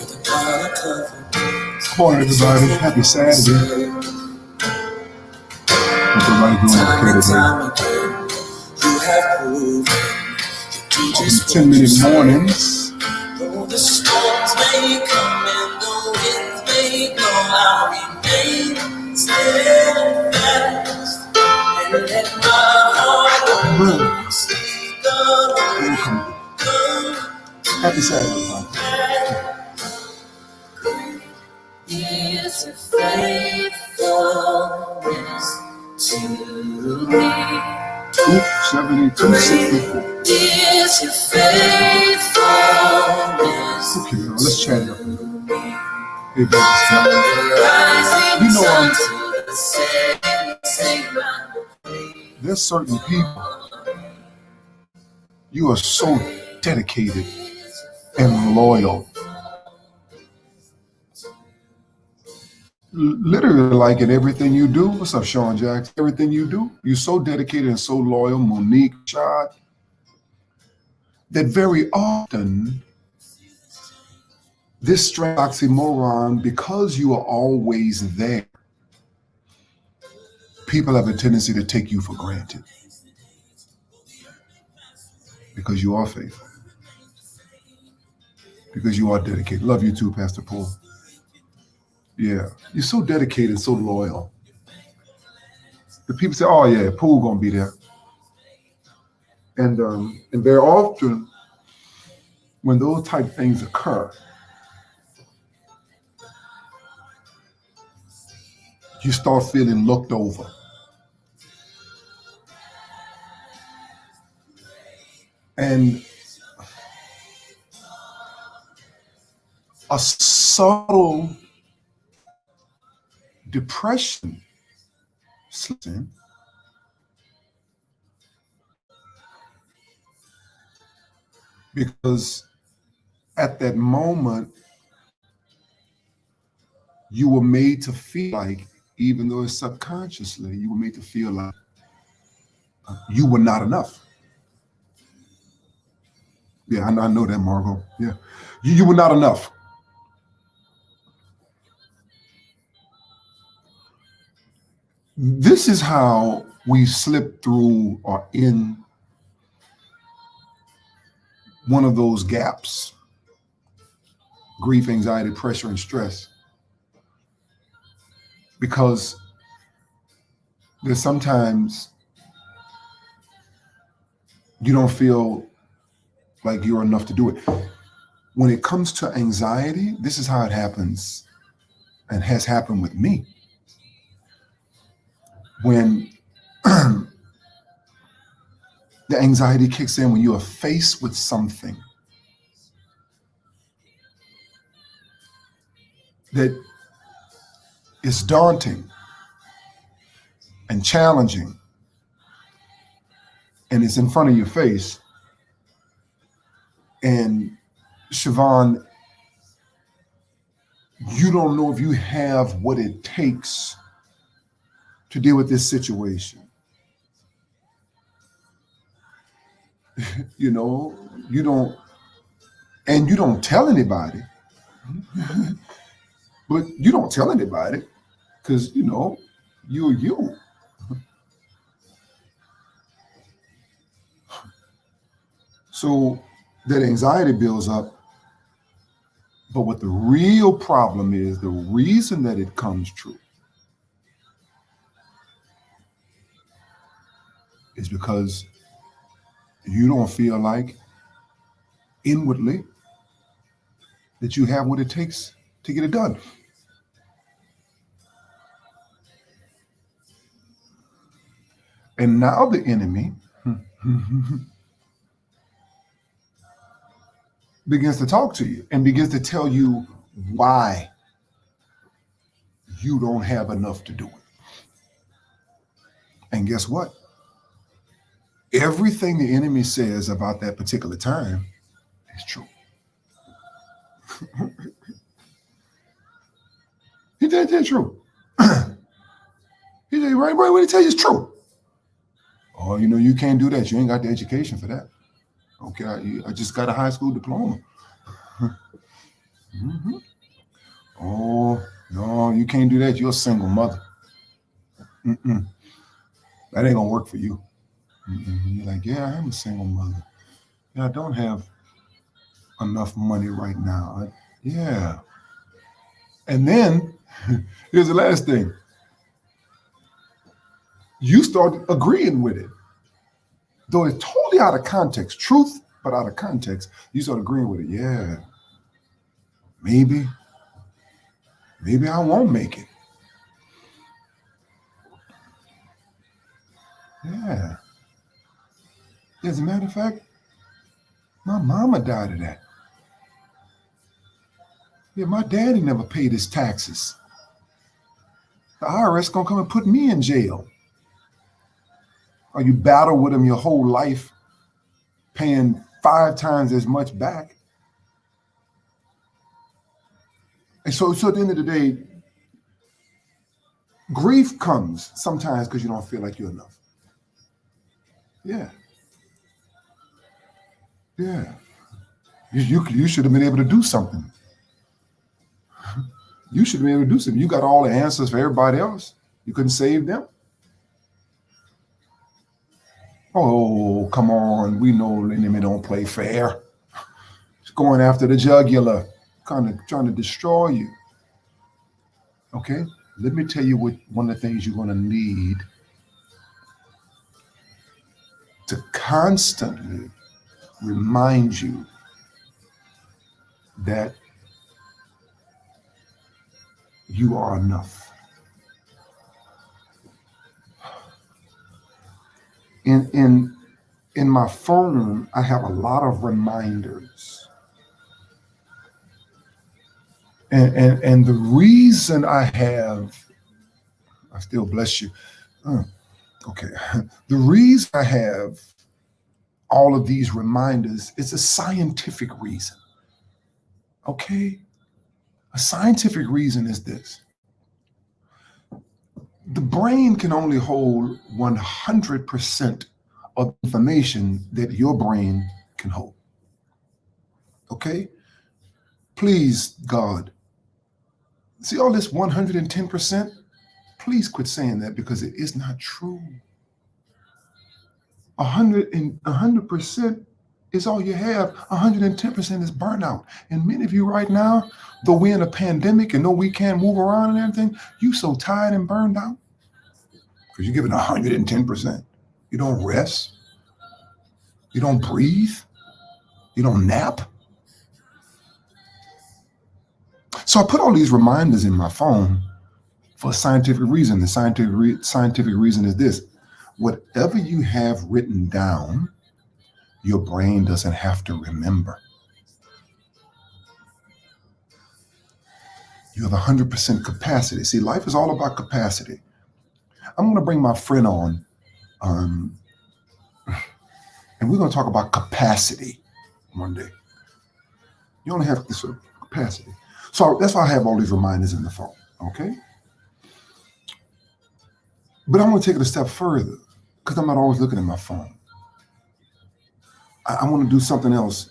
Come on, everybody. Happy Saturday. Hope everybody's doing okay today. Welcome to 10-minute mornings. Though the storms may come and the winds may blow, I'll remain steadfast and let my heart see the Lord. Happy Saturday, everybody. Is your faithfulness to me? 272:64. Is your faithfulness? Okay, now let's chat it up. Hey, baby, you know there's certain people you are so dedicated and loyal. Literally, like in everything you do. What's up, Sean Jackson? Everything you do, you're so dedicated and so loyal, Monique, Chad, that very often this strange oxymoron, because you are always there, people have a tendency to take you for granted because you are faithful, because you are dedicated. Love you too, Pastor Paul. Yeah, you're so dedicated, so loyal. The people say, "Oh yeah, Paul gonna be there," and very often when those type of things occur, you start feeling looked over. And a subtle depression slips in, because at that moment you were made to feel like, even though it's subconsciously, you were made to feel like you were not enough. Yeah, I know that, Margot. Yeah, you were not enough. This is how we slip through or in one of those gaps: grief, anxiety, pressure, and stress. Because there's sometimes you don't feel like you're enough to do it. When it comes to anxiety, this is how it happens and has happened with me. When the anxiety kicks in, when you are faced with something that is daunting and challenging, and it's in front of your face, and Siobhan, you don't know if you have what it takes to deal with this situation. You know, you don't tell anybody. But you don't tell anybody because, you're you. So that anxiety builds up. But what the real problem is, the reason that it comes true is because you don't feel like inwardly that you have what it takes to get it done. And now the enemy begins to talk to you and begins to tell you why you don't have enough to do it. And guess what? Everything the enemy says about that particular time is true. He said it's true. He said, right, what he tell you is true. Oh, you can't do that. You ain't got the education for that. Okay, I just got a high school diploma. Mm-hmm. Oh, no, you can't do that. You're a single mother. Mm-mm. That ain't gonna work for you. Mm-mm. You're like, yeah, I am a single mother. Yeah, I don't have enough money right now. Yeah. And then here's the last thing. You start agreeing with it. Though it's totally out of context, truth, but out of context, you start agreeing with it. Yeah, maybe I won't make it. Yeah. As a matter of fact, my mama died of that. Yeah, my daddy never paid his taxes. The IRS gonna come and put me in jail. Or you battle with them your whole life, paying 5 times as much back. And so at the end of the day, grief comes sometimes because you don't feel like you're enough. Yeah. Yeah. You should have been able to do something. You should have been able to do something. You got all the answers for everybody else. You couldn't save them. Oh, come on. We know the enemy don't play fair. It's going after the jugular, trying to destroy you. Okay? Let me tell you what one of the things you're going to need to constantly remind you that you are enough. In my phone, I have a lot of reminders. And the reason I still bless you. Okay. The reason I have all of these reminders is a scientific reason. Okay? A scientific reason is this. The brain can only hold 100% of information that your brain can hold. Okay? Please, God, see all this 110%? Please quit saying that because it is not true. 100% is all you have. 110% is burnout. And many of you right now, though we're in a pandemic and know we can't move around and everything, you so tired and burned out because you're giving 110%. You don't rest. You don't breathe. You don't nap. So I put all these reminders in my phone for a scientific reason. The scientific reason is this. Whatever you have written down, your brain doesn't have to remember. You have 100% capacity. See, life is all about capacity. I'm going to bring my friend on, and we're going to talk about capacity one day. You only have this sort of capacity. So that's why I have all these reminders in the phone, okay? But I'm going to take it a step further because I'm not always looking at my phone. I want to do something else.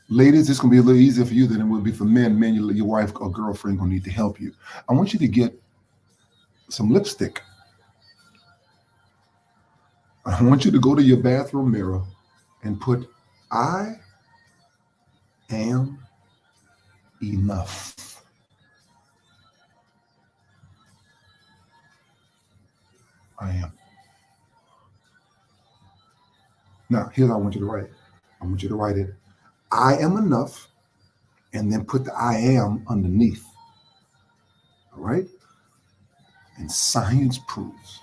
Ladies, it's going to be a little easier for you than it will be for men. Men, your wife or girlfriend going to need to help you. I want you to get some lipstick. I want you to go to your bathroom mirror and put, I am enough. I am. Now, here's how I want you to write it. I want you to write it, I am enough, and then put the I am underneath. All right? And science proves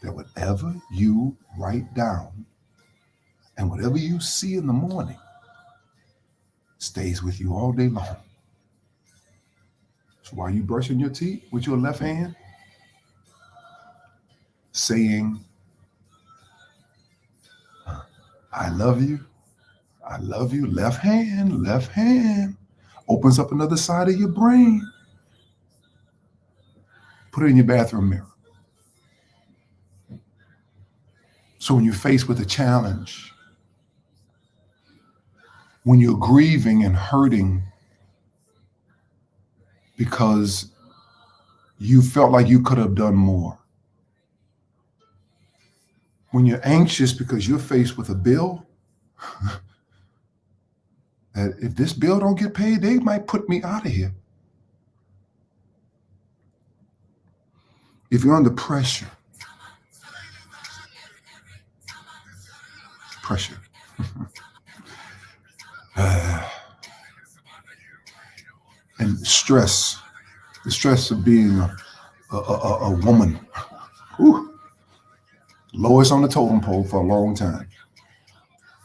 that whatever you write down and whatever you see in the morning stays with you all day long. So while you brushing your teeth with your left hand, saying, I love you, left hand, opens up another side of your brain. Put it in your bathroom mirror. So when you're faced with a challenge, when you're grieving and hurting because you felt like you could have done more. When you're anxious because you're faced with a bill, that if this bill don't get paid, they might put me out of here. If you're under pressure, and stress, the stress of being a woman, whew, lowest on the totem pole for a long time.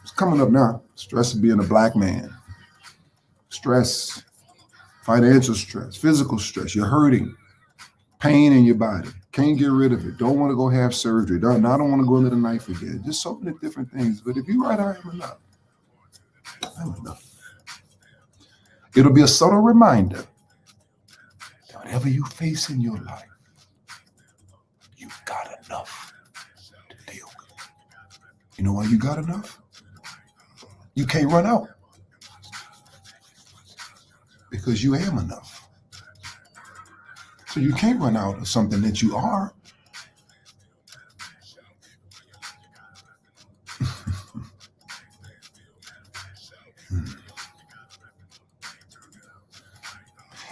It's coming up now. Stress of being a black man, stress, financial stress, physical stress. You're hurting, pain in your body. Can't get rid of it. Don't want to go have surgery. I don't want to go into the knife again. Just so many different things. But if you write, I am enough. I'm enough. It'll be a subtle reminder that whatever you face in your life, you got enough to deal with. You know why you got enough? You can't run out. Because you am enough. So you can't run out of something that you are.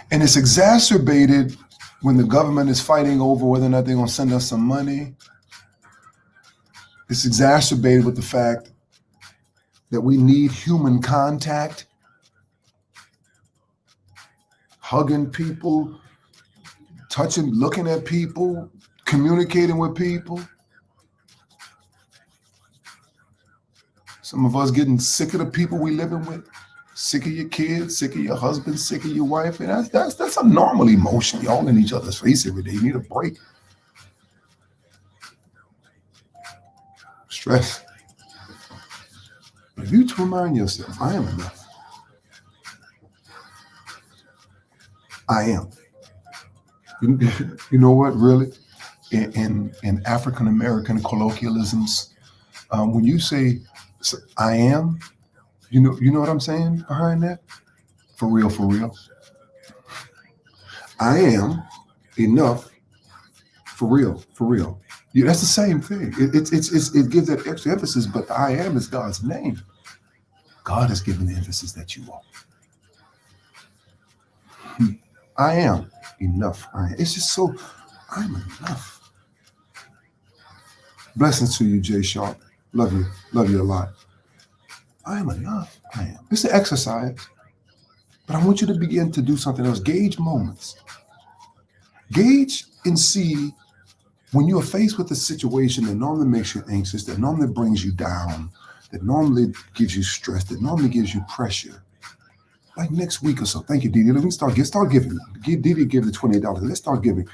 And it's exacerbated when the government is fighting over whether or not they're going to send us some money. It's exacerbated with the fact that we need human contact, hugging people, touching, looking at people, communicating with people. Some of us getting sick of the people we living with, sick of your kids, sick of your husband, sick of your wife. And that's a normal emotion. Y'all in each other's face every day. You need a break. Stress. But if you remind yourself, I am enough. I am. You know what, really? In African American colloquialisms, when you say I am, you know what I'm saying behind that? For real, for real. I am enough. For real, for real. Yeah, that's the same thing. It gives that extra emphasis, but I am is God's name. God has given the emphasis that you are. I am enough. It's just so, I'm enough. Blessings to you, Jay Sharp. Love you a lot. I am enough. I am. It's an exercise, but I want you to begin to do something else. Gauge moments. Gauge and see when you are faced with a situation that normally makes you anxious, that normally brings you down, that normally gives you stress, that normally gives you pressure. Like next week or so. Thank you, Didi. Let me start giving. Didi give the $28. Let's start giving.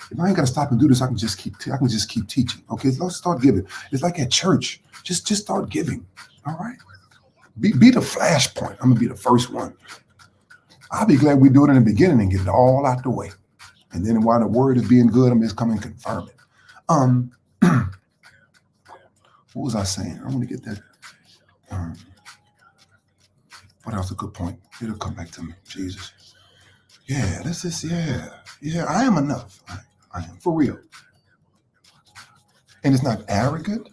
If I ain't gotta stop and do this, I can just keep teaching. Okay, let's start giving. It's like at church. Just start giving. All right. Be the flashpoint. I'm gonna be the first one. I'll be glad we do it in the beginning and get it all out the way. And then while the word is being good, I'm just coming and confirm it. What was I saying? I want to get that. What else? A good point. It'll come back to me. Jesus. Yeah, this is, yeah, I am enough. I am, for real. And it's not arrogant.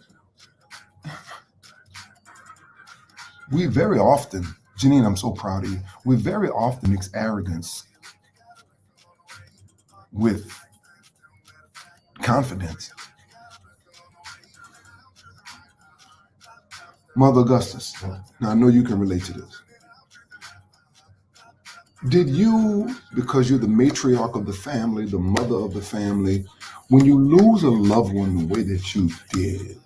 We very often, Janine, I'm so proud of you. We very often mix arrogance with confidence. Mother Augustus, now I know you can relate to this. Did you, because you're the matriarch of the family, the mother of the family, when you lose a loved one the way that you did,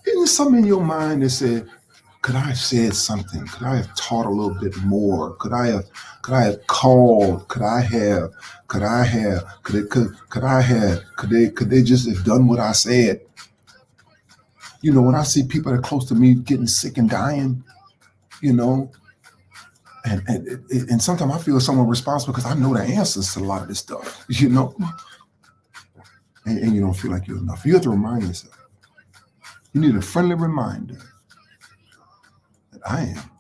isn't there something in your mind that said, could I have said something? Could I have taught a little bit more? Could I have called? Could they just have done what I said? You know, when I see people that are close to me getting sick and dying, you know, and sometimes I feel somewhat responsible because I know the answers to a lot of this stuff, you know, and you don't feel like you're enough. You have to remind yourself. You need a friendly reminder that I am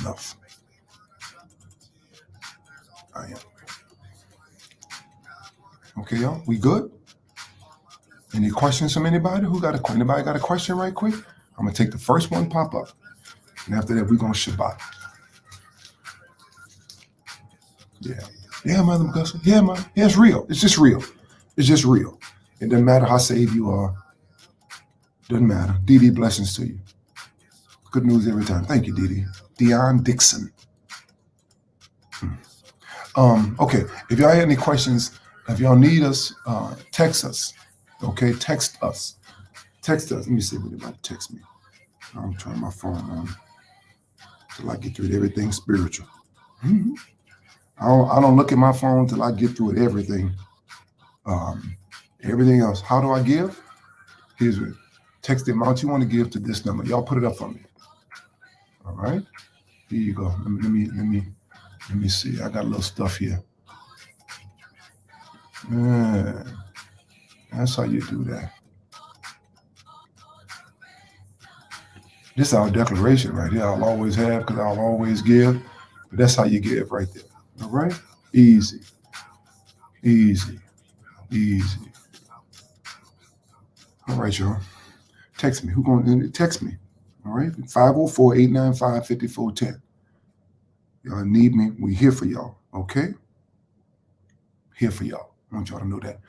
enough. I am. Okay, y'all, we good? Any questions from anybody? Anybody got a question right quick? I'm gonna take the first one pop up. And after that, we're gonna Shabbat. Yeah. Yeah, Mother Augusta. Yeah, man. Yeah, it's real. It's just real. It's just real. It doesn't matter how saved you are. Doesn't matter. Dee, blessings to you. Good news every time. Thank you, Dee. Dion Dixon. Okay. If y'all have any questions, if y'all need us, text us. Okay, text us. Text us. Let me see if anybody text me. I'm turning my phone on till I get through everything spiritual. Mm-hmm. I don't look at my phone till I get through it, everything. Everything else. How do I give? Here's it. Text the amount you want to give to this number. Y'all put it up for me. All right. Here you go. Let me see. I got a little stuff here. That's how you do that. This is our declaration right here. I'll always have because I'll always give. But that's how you give right there. All right? Easy. Easy. Easy. All right, y'all. Text me. Who's going to text me? All right? 504-895-5410. Y'all need me. We're here for y'all. Okay? Here for y'all. I want y'all to know that.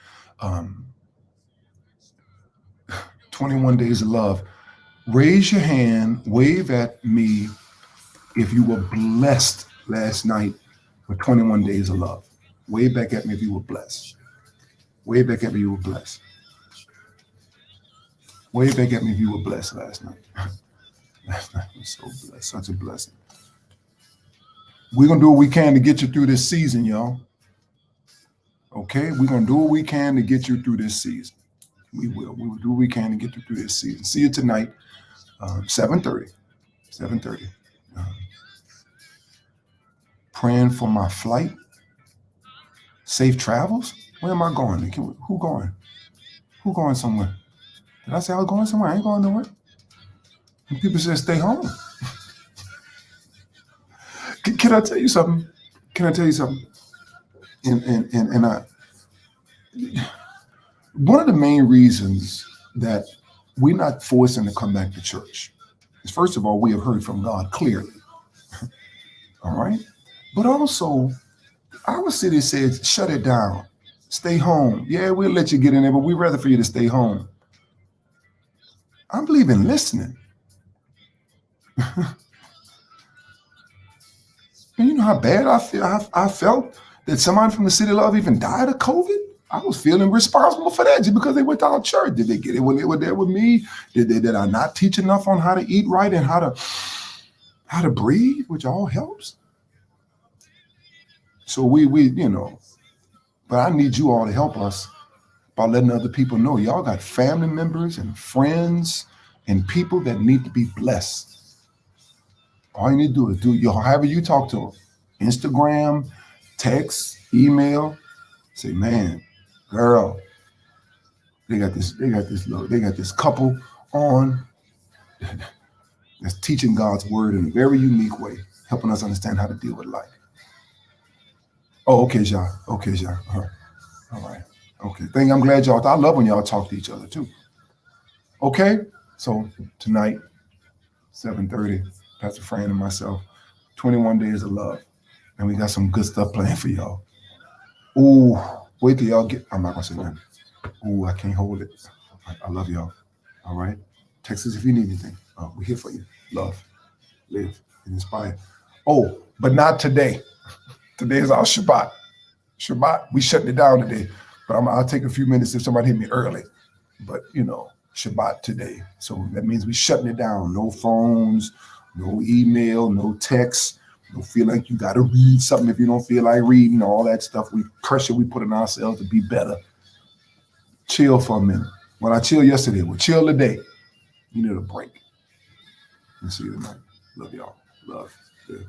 21 Days of Love. Raise your hand. Wave at me if you were blessed last night with 21 Days of Love. Wave back at me if you were blessed. Wave back at me if you were blessed. Wave back at me if you were blessed last night. Last night was so blessed. Such a blessing. We're going to do what we can to get you through this season, y'all. Okay? We're going to do what we can to get you through this season. We will. We will do what we can to get you through this season. See you tonight, 7:30. 7:30. Praying for my flight. Safe travels? Where am I going? Who going? Who going somewhere? Did I say I was going somewhere? I ain't going nowhere. And people said stay home. Can I tell you something? Can I tell you something? And one of the main reasons that we're not forcing to come back to church is, first of all, we have heard from God clearly. All right? But also, our city says, shut it down. Stay home. Yeah, we'll let you get in there, but we'd rather for you to stay home. I believe in listening. And you know how bad I feel. I felt that somebody from the City of Love even died of COVID. I was feeling responsible for that just because they went to our church. Did they get it when they were there with me? Did I not teach enough on how to eat right and how to breathe, which all helps? So we but I need you all to help us by letting other people know. Y'all got family members and friends and people that need to be blessed. All you need to do is however you talk to them. Instagram, text, email. Say, man, girl, they got this couple on that's teaching God's word in a very unique way, helping us understand how to deal with life. Oh, okay, y'all. Okay, y'all. All right. Okay. I'm glad y'all. I love when y'all talk to each other too. Okay. So tonight, 7:30, Pastor Fran and myself, 21 Days of Love. And we got some good stuff planned for y'all. Ooh, wait till y'all get, I'm not gonna say nothing. Ooh, I can't hold it. I love y'all. All right. Text us if you need anything. We're here for you. Love, live, and inspire. Oh, but not today. Today is our Shabbat. Shabbat, we shutting it down today. But I'll take a few minutes if somebody hit me early. But, Shabbat today. So that means we shutting it down. No phones, no email, no text. Don't feel like you got to read something if you don't feel like reading. All that stuff. Pressure we put on ourselves to be better. Chill for a minute. When I chilled yesterday, we'll chill today. You need a break. And see you tonight. Love y'all. Love. Live.